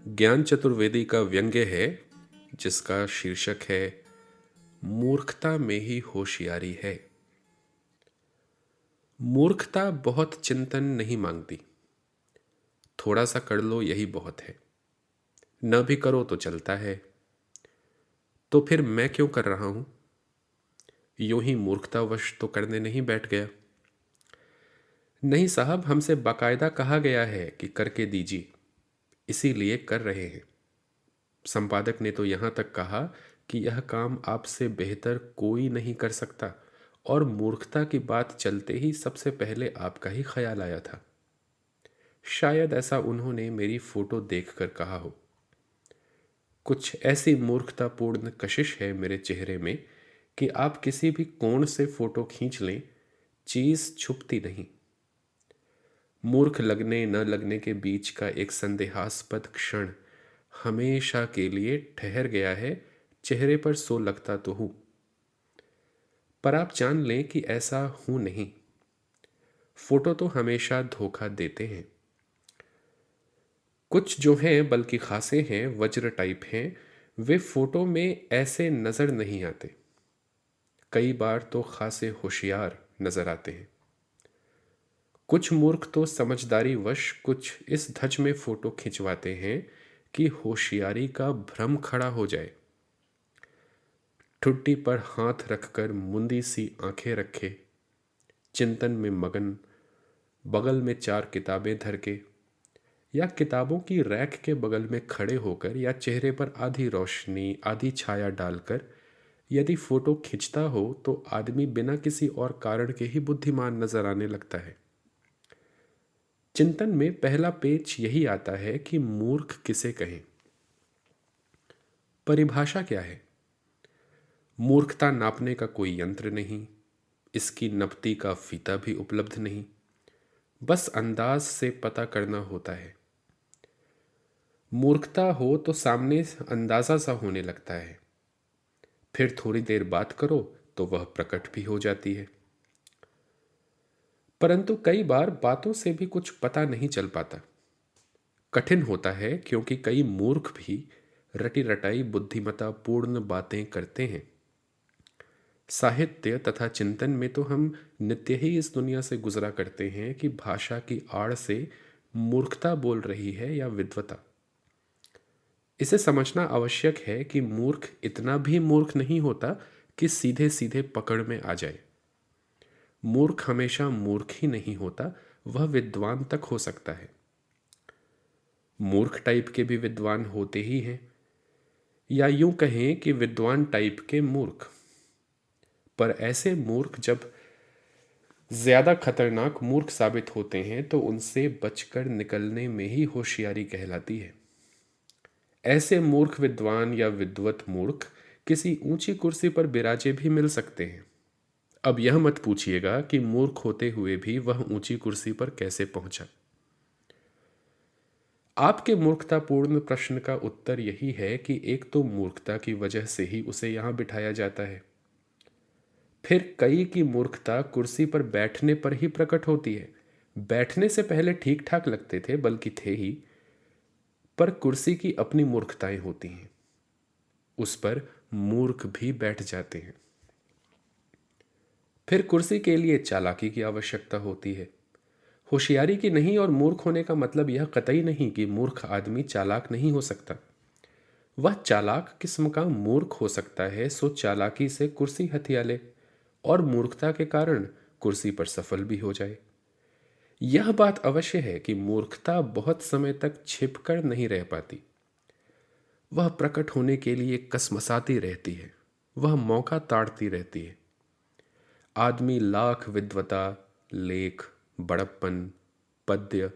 ज्ञान चतुर्वेदी का व्यंग्य है जिसका शीर्षक है मूर्खता में ही होशियारी है। मूर्खता बहुत चिंतन नहीं मांगती, थोड़ा सा कर लो यही बहुत है। न भी करो तो चलता है, तो फिर मैं क्यों कर रहा हूं? यूं ही मूर्खतावश तो करने नहीं बैठ गया। नहीं साहब, हमसे बाकायदा कहा गया है कि करके दीजिए, इसीलिए कर रहे हैं। संपादक ने तो यहां तक कहा कि यह काम आपसे बेहतर कोई नहीं कर सकता, और मूर्खता की बात चलते ही सबसे पहले आपका ही ख्याल आया था। शायद ऐसा उन्होंने मेरी फोटो देखकर कहा हो। कुछ ऐसी मूर्खतापूर्ण कशिश है मेरे चेहरे में कि आप किसी भी कोण से फोटो खींच लें, चीज छुपती नहीं। मूर्ख लगने न लगने के बीच का एक संदेहास्पद क्षण हमेशा के लिए ठहर गया है। चेहरे पर सो लगता तो हूं, पर आप जान लें कि ऐसा हूं नहीं। फोटो तो हमेशा धोखा देते हैं। कुछ जो हैं बल्कि खासे हैं, वज्र टाइप हैं, वे फोटो में ऐसे नजर नहीं आते। कई बार तो खासे होशियार नजर आते हैं। कुछ मूर्ख तो समझदारी वश कुछ इस धज में फोटो खिंचवाते हैं कि होशियारी का भ्रम खड़ा हो जाए। ठुड्डी पर हाथ रखकर मुंदी सी आंखें रखे, चिंतन में मगन, बगल में चार किताबें धर के, या किताबों की रैक के बगल में खड़े होकर, या चेहरे पर आधी रोशनी आधी छाया डालकर यदि फोटो खिंचता हो तो आदमी बिना किसी और कारण के ही बुद्धिमान नजर आने लगता है। चिंतन में पहला पेच यही आता है कि मूर्ख किसे कहें। परिभाषा क्या है? मूर्खता नापने का कोई यंत्र नहीं, इसकी नपती का फीता भी उपलब्ध नहीं, बस अंदाज से पता करना होता है। मूर्खता हो तो सामने अंदाजा सा होने लगता है, फिर थोड़ी देर बात करो तो वह प्रकट भी हो जाती है। परंतु कई बार बातों से भी कुछ पता नहीं चल पाता। कठिन होता है क्योंकि कई मूर्ख भी रटी रटाई बुद्धिमत्ता पूर्ण बातें करते हैं। साहित्य तथा चिंतन में तो हम नित्य ही इस दुनिया से गुजरा करते हैं कि भाषा की आड़ से मूर्खता बोल रही है या विद्वता। इसे समझना आवश्यक है कि मूर्ख इतना भी मूर्ख नहीं होता कि सीधे सीधे पकड़ में आ जाए। मूर्ख हमेशा मूर्ख ही नहीं होता, वह विद्वान तक हो सकता है। मूर्ख टाइप के भी विद्वान होते ही हैं, या यूं कहें कि विद्वान टाइप के मूर्ख। पर ऐसे मूर्ख जब ज्यादा खतरनाक मूर्ख साबित होते हैं तो उनसे बचकर निकलने में ही होशियारी कहलाती है। ऐसे मूर्ख विद्वान या विद्वत मूर्ख किसी ऊंची कुर्सी पर बिराजे भी मिल सकते हैं। अब यह मत पूछिएगा कि मूर्ख होते हुए भी वह ऊंची कुर्सी पर कैसे पहुंचा। आपके मूर्खतापूर्ण प्रश्न का उत्तर यही है कि एक तो मूर्खता की वजह से ही उसे यहां बिठाया जाता है, फिर कई की मूर्खता कुर्सी पर बैठने पर ही प्रकट होती है। बैठने से पहले ठीक ठाक लगते थे, बल्कि थे ही, पर कुर्सी की अपनी मूर्खताएं होती हैं, उस पर मूर्ख भी बैठ जाते हैं। फिर कुर्सी के लिए चालाकी की आवश्यकता होती है, होशियारी की नहीं। और मूर्ख होने का मतलब यह कतई नहीं कि मूर्ख आदमी चालाक नहीं हो सकता। वह चालाक किस्म का मूर्ख हो सकता है, सो चालाकी से कुर्सी हथिया ले और मूर्खता के कारण कुर्सी पर सफल भी हो जाए। यह बात अवश्य है कि मूर्खता बहुत समय तक छिपकर नहीं रह पाती, वह प्रकट होने के लिए कसमसाती रहती है, वह मौका ताड़ती रहती है। आदमी लाख विद्वता, लेख, बड़प्पन, पद्य,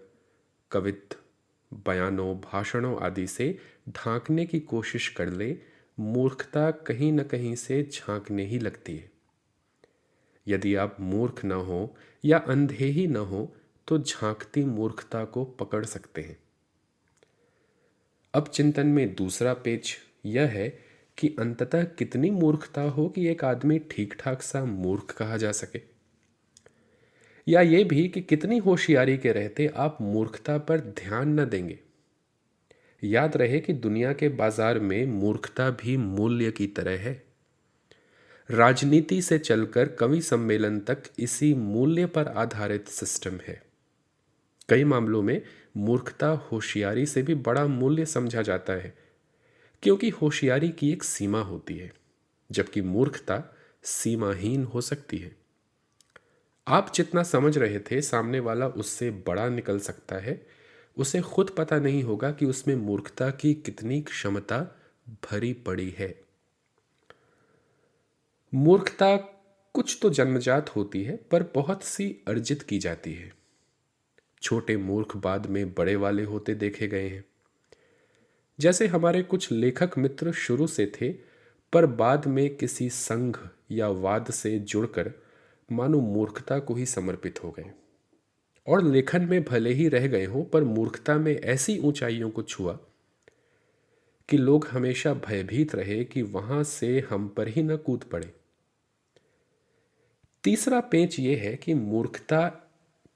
कवित्त, बयानों, भाषणों आदि से ढांकने की कोशिश कर ले, मूर्खता कहीं न कहीं से झांकने ही लगती है। यदि आप मूर्ख न हो या अंधे ही न हो तो झांकती मूर्खता को पकड़ सकते हैं। अब चिंतन में दूसरा पेच यह है कि अंततः कितनी मूर्खता हो कि एक आदमी ठीक ठाक सा मूर्ख कहा जा सके, या यह भी कि कितनी होशियारी के रहते आप मूर्खता पर ध्यान न देंगे, याद रहे कि दुनिया के बाजार में मूर्खता भी मूल्य की तरह है। राजनीति से चलकर कवि सम्मेलन तक इसी मूल्य पर आधारित सिस्टम है। कई मामलों में मूर्खता होशियारी से भी बड़ा मूल्य समझा जाता है, क्योंकि होशियारी की एक सीमा होती है, जबकि मूर्खता सीमाहीन हो सकती है। आप जितना समझ रहे थे सामने वाला उससे बड़ा निकल सकता है। उसे खुद पता नहीं होगा कि उसमें मूर्खता की कितनी क्षमता भरी पड़ी है। मूर्खता कुछ तो जन्मजात होती है, पर बहुत सी अर्जित की जाती है। छोटे मूर्ख बाद में बड़े वाले होते देखे गए हैं। जैसे हमारे कुछ लेखक मित्र शुरू से थे, पर बाद में किसी संघ या वाद से जुड़कर मानो मूर्खता को ही समर्पित हो गए, और लेखन में भले ही रह गए हों, पर मूर्खता में ऐसी ऊंचाइयों को छुआ कि लोग हमेशा भयभीत रहे कि वहां से हम पर ही न कूद पड़े। तीसरा पेंच यह है कि मूर्खता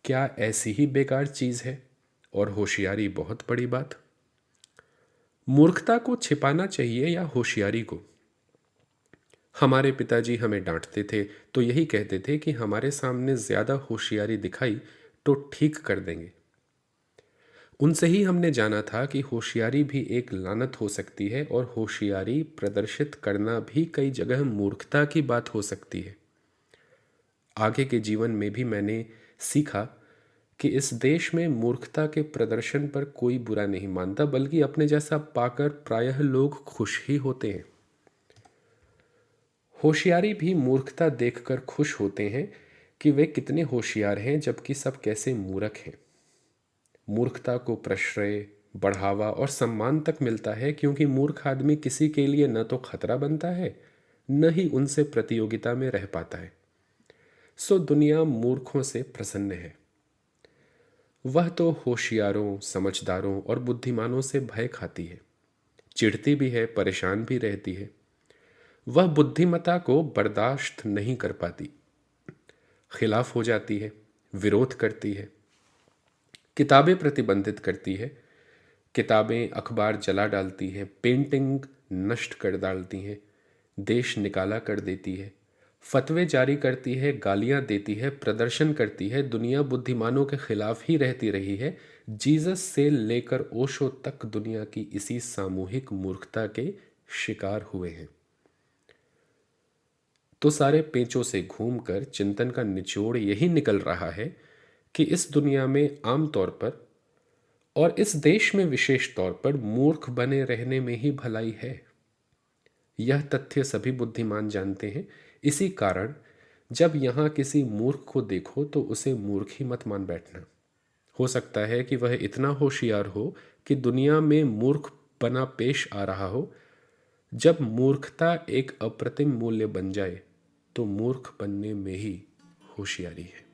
क्या ऐसी ही बेकार चीज है और होशियारी बहुत बड़ी बात। मूर्खता को छिपाना चाहिए या होशियारी को? हमारे पिताजी हमें डांटते थे तो यही कहते थे कि हमारे सामने ज्यादा होशियारी दिखाई तो ठीक कर देंगे। उनसे ही हमने जाना था कि होशियारी भी एक लानत हो सकती है, और होशियारी प्रदर्शित करना भी कई जगह मूर्खता की बात हो सकती है। आगे के जीवन में भी मैंने सीखा कि इस देश में मूर्खता के प्रदर्शन पर कोई बुरा नहीं मानता, बल्कि अपने जैसा पाकर प्रायः लोग खुश ही होते हैं। होशियारी भी मूर्खता देखकर खुश होते हैं कि वे कितने होशियार हैं, जबकि सब कैसे मूर्ख हैं। मूर्खता को प्रश्रय, बढ़ावा और सम्मान तक मिलता है, क्योंकि मूर्ख आदमी किसी के लिए न तो खतरा बनता है, न ही उनसे प्रतियोगिता में रह पाता है। सो दुनिया मूर्खों से प्रसन्न है। वह तो होशियारों, समझदारों और बुद्धिमानों से भय खाती है, चिढ़ती भी है, परेशान भी रहती है। वह बुद्धिमता को बर्दाश्त नहीं कर पाती, खिलाफ हो जाती है, विरोध करती है, किताबें प्रतिबंधित करती है, किताबें अखबार जला डालती हैं, पेंटिंग नष्ट कर डालती हैं, देश निकाला कर देती है, फतवे जारी करती है, गालियां देती है, प्रदर्शन करती है। दुनिया बुद्धिमानों के खिलाफ ही रहती रही है। जीसस से लेकर ओशो तक दुनिया की इसी सामूहिक मूर्खता के शिकार हुए हैं। तो सारे पेचों से घूमकर चिंतन का निचोड़ यही निकल रहा है कि इस दुनिया में आम तौर पर और इस देश में विशेष तौर पर मूर्ख बने रहने में ही भलाई है। यह तथ्य सभी बुद्धिमान जानते हैं। इसी कारण जब यहां किसी मूर्ख को देखो तो उसे मूर्ख ही मत मान बैठना। हो सकता है कि वह इतना होशियार हो कि दुनिया में मूर्ख बना पेश आ रहा हो। जब मूर्खता एक अप्रतिम मूल्य बन जाए तो मूर्ख बनने में ही होशियारी है।